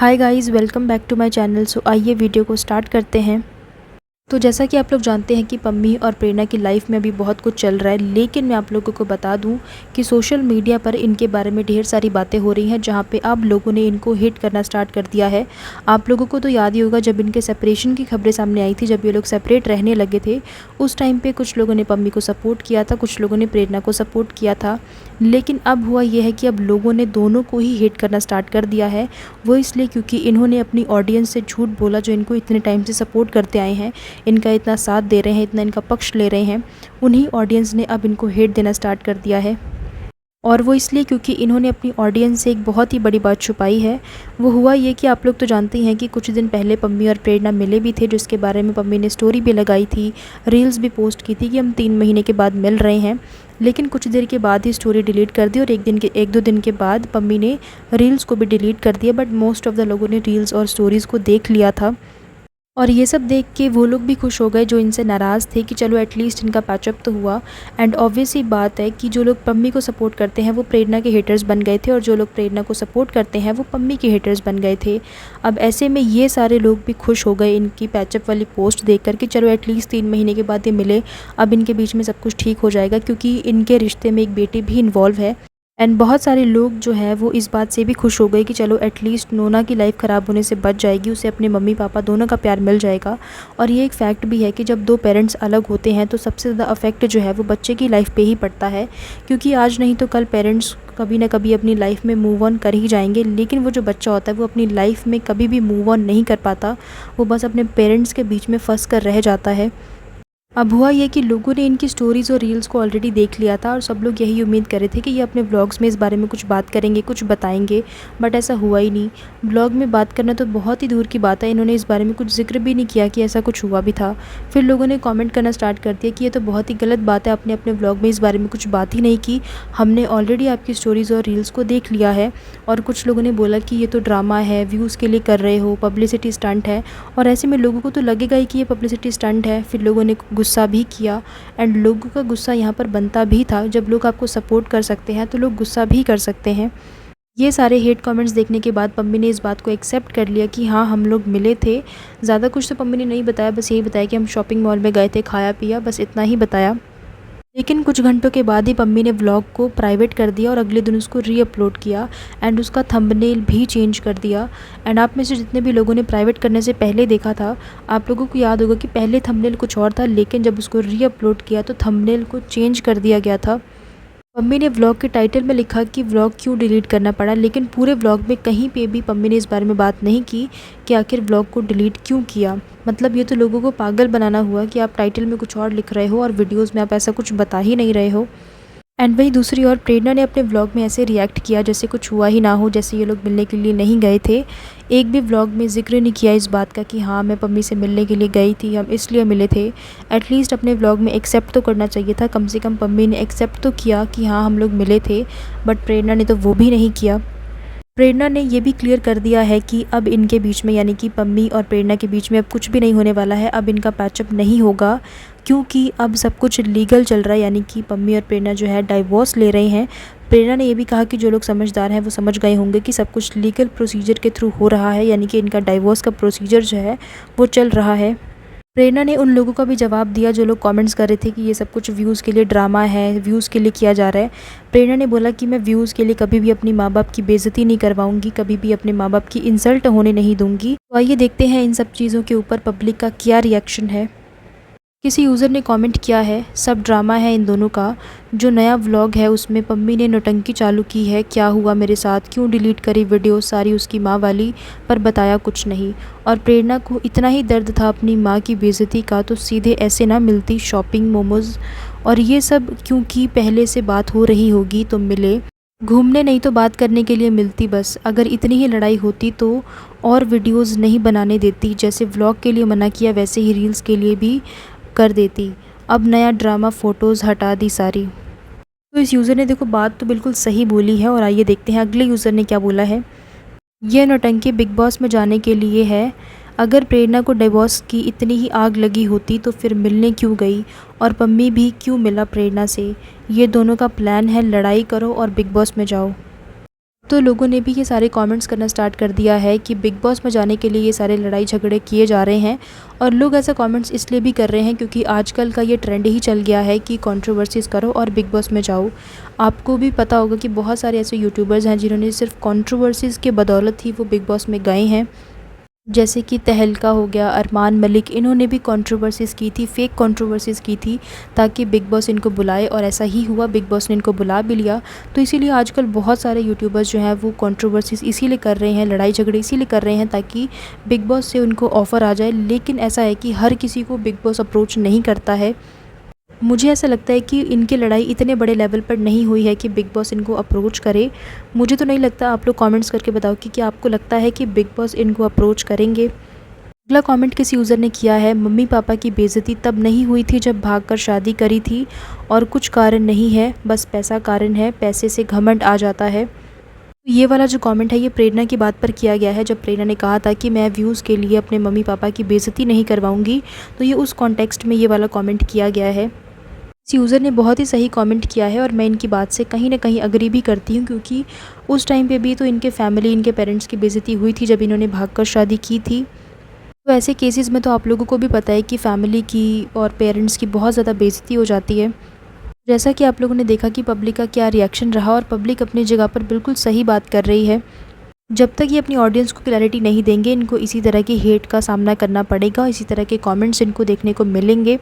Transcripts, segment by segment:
Hi guys, welcome back to my channel. So आइए video को start करते हैं। तो जैसा कि आप लोग जानते हैं कि पम्मी और प्रेरणा की लाइफ में अभी बहुत कुछ चल रहा है, लेकिन मैं आप लोगों को बता दूं कि सोशल मीडिया पर इनके बारे में ढेर सारी बातें हो रही हैं, जहां पे आप लोगों ने इनको हिट करना स्टार्ट कर दिया है। आप लोगों को तो याद ही होगा, जब इनके सेपरेशन की खबरें सामने आई थी, जब ये लोग सेपरेट रहने लगे थे, उस टाइम पर कुछ लोगों ने पम्मी को सपोर्ट किया था, कुछ लोगों ने प्रेरणा को सपोर्ट किया था। लेकिन अब हुआ यह है कि अब लोगों ने दोनों को ही हिट करना स्टार्ट कर दिया है। वो इसलिए क्योंकि इन्होंने अपनी ऑडियंस से झूठ बोला, जो इनको इतने टाइम से सपोर्ट करते आए हैं, इनका इतना साथ दे रहे हैं, इतना इनका पक्ष ले रहे हैं, उन्हीं ऑडियंस ने अब इनको हेट देना स्टार्ट कर दिया है। और वो इसलिए क्योंकि इन्होंने अपनी ऑडियंस से एक बहुत ही बड़ी बात छुपाई है। वो हुआ ये कि आप लोग तो जानते ही हैं कि कुछ दिन पहले पम्मी और प्रेरणा मिले भी थे, जिसके बारे में पम्मी ने स्टोरी भी लगाई थी, रील्स भी पोस्ट की थी कि हम 3 महीने के बाद मिल रहे हैं। लेकिन कुछ देर के बाद ही स्टोरी डिलीट कर दी और एक दो दिन के बाद पम्मी ने रील्स को भी डिलीट कर दिया। बट मोस्ट ऑफ़ द लोगों ने रील्स और स्टोरीज़ को देख लिया था, और ये सब देख के वो लोग भी खुश हो गए जो इनसे नाराज़ थे कि चलो एटलीस्ट इनका पैचअप तो हुआ। एंड ऑब्वियस ही बात है कि जो लोग पम्मी को सपोर्ट करते हैं वो प्रेरणा के हेटर्स बन गए थे, और जो लोग प्रेरणा को सपोर्ट करते हैं वो पम्मी के हेटर्स बन गए थे। अब ऐसे में ये सारे लोग भी खुश हो गए इनकी पैचअप वाली पोस्ट देख कर कि चलो एटलीस्ट 3 महीने के बाद ये मिले, अब इनके बीच में सब कुछ ठीक हो जाएगा, क्योंकि इनके रिश्ते में एक बेटी भी इन्वॉल्व है। एंड बहुत सारे लोग जो हैं वो इस बात से भी खुश हो गए कि चलो एटलीस्ट नोना की लाइफ ख़राब होने से बच जाएगी, उसे अपने मम्मी पापा दोनों का प्यार मिल जाएगा। और ये एक फ़ैक्ट भी है कि जब दो पेरेंट्स अलग होते हैं तो सबसे ज़्यादा अफेक्ट जो है वो बच्चे की लाइफ पे ही पड़ता है, क्योंकि आज नहीं तो कल पेरेंट्स कभी ना कभी अपनी लाइफ में मूव ऑन कर ही जाएंगे, लेकिन वो जो बच्चा होता है वो अपनी लाइफ में कभी भी मूव ऑन नहीं कर पाता। वो बस अपने पेरेंट्स के बीच में फंस कर रह जाता है। अब हुआ ये कि लोगों ने इनकी स्टोरीज़ और रील्स को ऑलरेडी देख लिया था, और सब लोग यही उम्मीद कर रहे थे कि ये अपने व्लॉग्स में इस बारे में कुछ बात करेंगे, कुछ बताएंगे। बट ऐसा हुआ ही नहीं। व्लॉग में बात करना तो बहुत ही दूर की बात है, इन्होंने इस बारे में कुछ जिक्र भी नहीं किया कि ऐसा कुछ हुआ भी था। फिर लोगों ने कमेंट करना स्टार्ट कर दिया कि ये तो बहुत ही गलत बात है, आपने अपने व्लॉग में इस बारे में कुछ बात ही नहीं की, हमने ऑलरेडी आपकी स्टोरीज़ और रील्स को देख लिया है। और कुछ लोगों ने बोला कि ये तो ड्रामा है, व्यूज़ के लिए कर रहे हो, पब्लिसिटी स्टंट है। और ऐसे में लोगों को तो लगेगा ही कि ये पब्लिसिटी स्टंट है। फिर लोगों ने गुस्सा भी किया, एंड लोगों का गुस्सा यहाँ पर बनता भी था। जब लोग आपको सपोर्ट कर सकते हैं तो लोग गुस्सा भी कर सकते हैं। ये सारे हेट कमेंट्स देखने के बाद पम्मी ने इस बात को एक्सेप्ट कर लिया कि हाँ, हम लोग मिले थे। ज़्यादा कुछ तो पम्मी ने नहीं बताया, बस यही बताया कि हम शॉपिंग मॉल में गए थे, खाया पिया, बस इतना ही बताया। लेकिन कुछ घंटों के बाद ही पम्मी ने व्लॉग को प्राइवेट कर दिया और अगले दिन उसको रीअपलोड किया, एंड उसका थंबनेल भी चेंज कर दिया। एंड आप में से जितने भी लोगों ने प्राइवेट करने से पहले देखा था, आप लोगों को याद होगा कि पहले थंबनेल कुछ और था, लेकिन जब उसको रीअपलोड किया तो थंबनेल को चेंज कर दिया गया था। पम्मी ने व्लॉग के टाइटल में लिखा कि व्लॉग क्यों डिलीट करना पड़ा, लेकिन पूरे व्लॉग में कहीं पे भी पम्मी ने इस बारे में बात नहीं की कि आखिर व्लॉग को डिलीट क्यों किया। मतलब ये तो लोगों को पागल बनाना हुआ कि आप टाइटल में कुछ और लिख रहे हो और वीडियोस में आप ऐसा कुछ बता ही नहीं रहे हो। एंड वही दूसरी ओर प्रेरणा ने अपने व्लॉग में ऐसे रिएक्ट किया जैसे कुछ हुआ ही ना हो, जैसे ये लोग मिलने के लिए नहीं गए थे। एक भी व्लॉग में ज़िक्र नहीं किया इस बात का कि हाँ, मैं पम्मी से मिलने के लिए गई थी, हम इसलिए मिले थे। एटलीस्ट अपने व्लॉग में एक्सेप्ट तो करना चाहिए था, कम से कम पम्मी ने एक्सेप्ट तो किया कि हाँ, हम लोग मिले थे। बट प्रेरणा ने तो वो भी नहीं किया। प्रेरणा ने ये भी क्लियर कर दिया है कि अब इनके बीच में, यानी कि पम्मी और प्रेरणा के बीच में अब कुछ भी नहीं होने वाला है। अब इनका पैचअप नहीं होगा, क्योंकि अब सब कुछ लीगल चल रहा है, यानी कि पम्मी और प्रेरणा जो है डाइवोर्स ले रहे हैं। प्रेरणा ने ये भी कहा कि जो लोग समझदार हैं वो समझ गए होंगे कि सब कुछ लीगल प्रोसीजर के थ्रू हो रहा है, यानी कि इनका डाइवोर्स का प्रोसीजर जो है वो चल रहा है। प्रेरणा ने उन लोगों का भी जवाब दिया जो लोग कमेंट्स कर रहे थे कि ये सब कुछ व्यूज़ के लिए ड्रामा है, व्यूज़ के लिए किया जा रहा है। प्रेरणा ने बोला कि मैं व्यूज़ के लिए कभी भी अपनी माँ बाप की बेइज्जती नहीं करवाऊंगी, कभी भी अपने माँ बाप की इंसल्ट होने नहीं दूंगी। तो आइए देखते हैं इन सब चीज़ों के ऊपर पब्लिक का क्या रिएक्शन है। किसी यूज़र ने कमेंट किया है, सब ड्रामा है इन दोनों का। जो नया व्लॉग है उसमें पम्मी ने नौटंकी चालू की है, क्या हुआ मेरे साथ, क्यों डिलीट करी वीडियो सारी उसकी माँ वाली, पर बताया कुछ नहीं। और प्रेरणा को इतना ही दर्द था अपनी माँ की बेइज्जती का, तो सीधे ऐसे ना मिलती शॉपिंग, मोमोज़ और ये सब, क्योंकि पहले से बात हो रही होगी तो मिले। घूमने नहीं तो बात करने के लिए मिलती बस। अगर इतनी ही लड़ाई होती तो और वीडियोज़ नहीं बनाने देती, जैसे व्लॉग के लिए मना किया वैसे ही रील्स के लिए भी कर देती। अब नया ड्रामा, फ़ोटोज़ हटा दी सारी। तो इस यूज़र ने देखो बात तो बिल्कुल सही बोली है, और आइए देखते हैं अगले यूज़र ने क्या बोला है। यह नौटंकी बिग बॉस में जाने के लिए है। अगर प्रेरणा को डिवोर्स की इतनी ही आग लगी होती तो फिर मिलने क्यों गई, और पम्मी भी क्यों मिला प्रेरणा से। ये दोनों का प्लान है, लड़ाई करो और बिग बॉस में जाओ। तो लोगों ने भी ये सारे कमेंट्स करना स्टार्ट कर दिया है कि बिग बॉस में जाने के लिए ये सारे लड़ाई झगड़े किए जा रहे हैं। और लोग ऐसे कमेंट्स इसलिए भी कर रहे हैं क्योंकि आजकल का ये ट्रेंड ही चल गया है कि कंट्रोवर्सीज़ करो और बिग बॉस में जाओ। आपको भी पता होगा कि बहुत सारे ऐसे यूट्यूबर्स हैं जिन्होंने सिर्फ कंट्रोवर्सीज़ के बदौलत ही वो बिग बॉस में गए हैं। जैसे कि तहलका हो गया, अरमान मलिक, इन्होंने भी कंट्रोवर्सीज़ की थी, फेक कंट्रोवर्सीज़ की थी ताकि बिग बॉस इनको बुलाए, और ऐसा ही हुआ, बिग बॉस ने इनको बुला भी लिया। तो इसीलिए आजकल बहुत सारे यूट्यूबर्स जो हैं वो कंट्रोवर्सीज़ इसीलिए कर रहे हैं, लड़ाई झगड़े इसीलिए कर रहे हैं ताकि बिग बॉस से उनको ऑफ़र आ जाए। लेकिन ऐसा है कि हर किसी को बिग बॉस अप्रोच नहीं करता है। मुझे ऐसा लगता है कि इनकी लड़ाई इतने बड़े लेवल पर नहीं हुई है कि बिग बॉस इनको अप्रोच करे। मुझे तो नहीं लगता, आप लोग कमेंट्स करके बताओ कि क्या आपको लगता है कि बिग बॉस इनको अप्रोच करेंगे। अगला कमेंट किसी यूज़र ने किया है, मम्मी पापा की बेइज्जती तब नहीं हुई थी जब भागकर शादी करी थी, और कुछ कारण नहीं है, बस पैसा कारण है, पैसे से घमंड आ जाता है। ये वाला जो कमेंट है ये प्रेरणा की बात पर किया गया है, जब प्रेरणा ने कहा था कि मैं व्यूज़ के लिए अपने मम्मी पापा की बेइज्जती नहीं करवाऊंगी। तो ये उस कॉन्टेक्स्ट में ये वाला कमेंट किया गया है। इस यूज़र ने बहुत ही सही कमेंट किया है और मैं इनकी बात से कहीं ना कहीं अग्री भी करती हूँ, क्योंकि उस टाइम पे भी तो इनके फैमिली, इनके पेरेंट्स की बेइज्जती हुई थी जब इन्होंने भागकर शादी की थी। तो ऐसे केसेस में तो आप लोगों को भी पता है कि फैमिली की और पेरेंट्स की बहुत ज़्यादा बेइज्जती हो जाती है। जैसा कि आप लोगों ने देखा कि पब्लिक का क्या रिएक्शन रहा, और पब्लिक अपनी जगह पर बिल्कुल सही बात कर रही है। जब तक ये अपनी ऑडियंस को क्लैरिटी नहीं देंगे, इनको इसी तरह की हेट का सामना करना पड़ेगा, इसी तरह के कमेंट्स इनको देखने को मिलेंगे।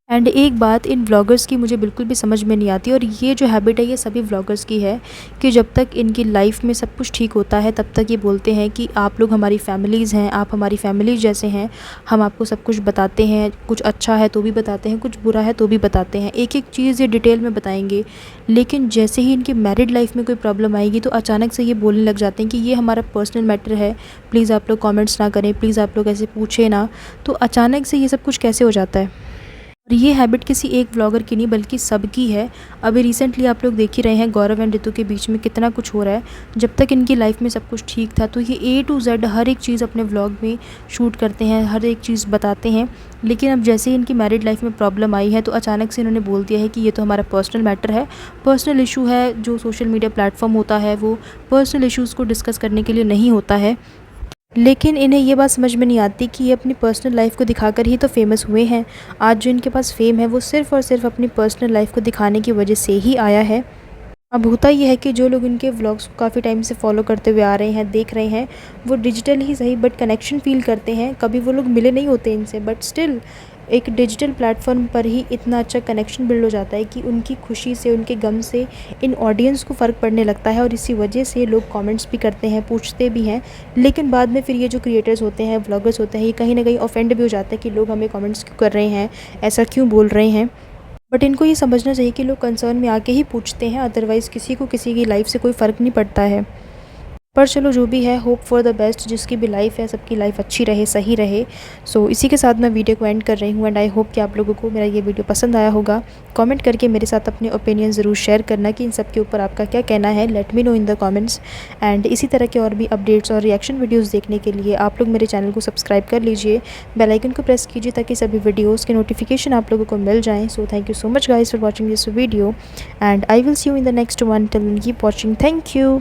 एंड एक बात इन व्लॉगर्स की मुझे बिल्कुल भी समझ में नहीं आती, और ये जो हैबिट है ये सभी व्लॉगर्स की है कि जब तक इनकी लाइफ में सब कुछ ठीक होता है तब तक ये बोलते हैं कि आप लोग हमारी फैमिलीज़ हैं, आप हमारी फैमिलीज़ जैसे हैं, हम आपको सब कुछ बताते हैं, कुछ अच्छा है तो भी बताते हैं, कुछ बुरा है तो भी बताते हैं, एक एक चीज़ ये डिटेल में बताएंगे। लेकिन जैसे ही इनकी मैरिड लाइफ में कोई प्रॉब्लम आएगी तो अचानक से ये बोलने लग जाते हैं कि ये हमारा पर्सनल मैटर है, प्लीज़ आप लोग कॉमेंट्स ना करें, प्लीज़ आप लोग ऐसे पूछे ना। तो अचानक से ये सब कुछ कैसे हो जाता है? और ये हैबिट किसी एक व्लॉगर की नहीं बल्कि सबकी है। अभी रिसेंटली आप लोग देख ही रहे हैं गौरव एंड ऋतु के बीच में कितना कुछ हो रहा है। जब तक इनकी लाइफ में सब कुछ ठीक था तो ये A to Z हर एक चीज़ अपने व्लॉग में शूट करते हैं, हर एक चीज़ बताते हैं। लेकिन अब जैसे ही इनकी मैरिड लाइफ में प्रॉब्लम आई है तो अचानक से इन्होंने बोल दिया है कि ये तो हमारा पर्सनल मैटर है, पर्सनल इशू है। जो सोशल मीडिया प्लेटफॉर्म होता है वो पर्सनल इशूज़ को डिस्कस करने के लिए नहीं होता है। लेकिन इन्हें ये बात समझ में नहीं आती कि ये अपनी पर्सनल लाइफ को दिखाकर ही तो फेमस हुए हैं। आज जो इनके पास फेम है वो सिर्फ़ और सिर्फ अपनी पर्सनल लाइफ को दिखाने की वजह से ही आया है। अब होता ये है कि जो लोग इनके व्लॉग्स को काफ़ी टाइम से फॉलो करते हुए आ रहे हैं, देख रहे हैं, वो डिजिटल ही सही बट कनेक्शन फ़ील करते हैं। कभी वो लोग मिले नहीं होते इनसे, बट स्टिल एक डिजिटल प्लेटफॉर्म पर ही इतना अच्छा कनेक्शन बिल्ड हो जाता है कि उनकी खुशी से, उनके गम से इन ऑडियंस को फ़र्क पड़ने लगता है, और इसी वजह से लोग कमेंट्स भी करते हैं, पूछते भी हैं। लेकिन बाद में फिर ये जो क्रिएटर्स होते हैं, व्लॉगर्स होते हैं, ये कहीं ना कहीं ऑफेंड भी हो जाता है कि लोग हमें कमेंट्स क्यों कर रहे हैं, ऐसा क्यों बोल रहे हैं। बट इनको ये समझना चाहिए कि लोग कंसर्न में आके ही पूछते हैं, अदरवाइज़ किसी को किसी की लाइफ से कोई फ़र्क नहीं पड़ता है। पर चलो जो भी है, होप फॉर द बेस्ट। जिसकी भी लाइफ है सबकी लाइफ अच्छी रहे, सही रहे। सो इसी के साथ मैं वीडियो को एंड कर रही हूँ, एंड आई होप कि आप लोगों को मेरा ये वीडियो पसंद आया होगा। कमेंट करके मेरे साथ अपने ओपिनियन ज़रूर शेयर करना कि इन सब के ऊपर आपका क्या कहना है। Let me know in the comments. And इसी तरह के और भी अपडेट्स और रिएक्शन वीडियोज़ देखने के लिए आप लोग मेरे चैनल को सब्सक्राइब कर लीजिए, बेल आइकन को प्रेस कीजिए ताकि सभी वीडियोज़ के नोटिफिकेशन आप लोगों को मिल जाएँ। So thank you so much guys for watching this video, and I will see you in the next one. Till then keep watching. Thank you.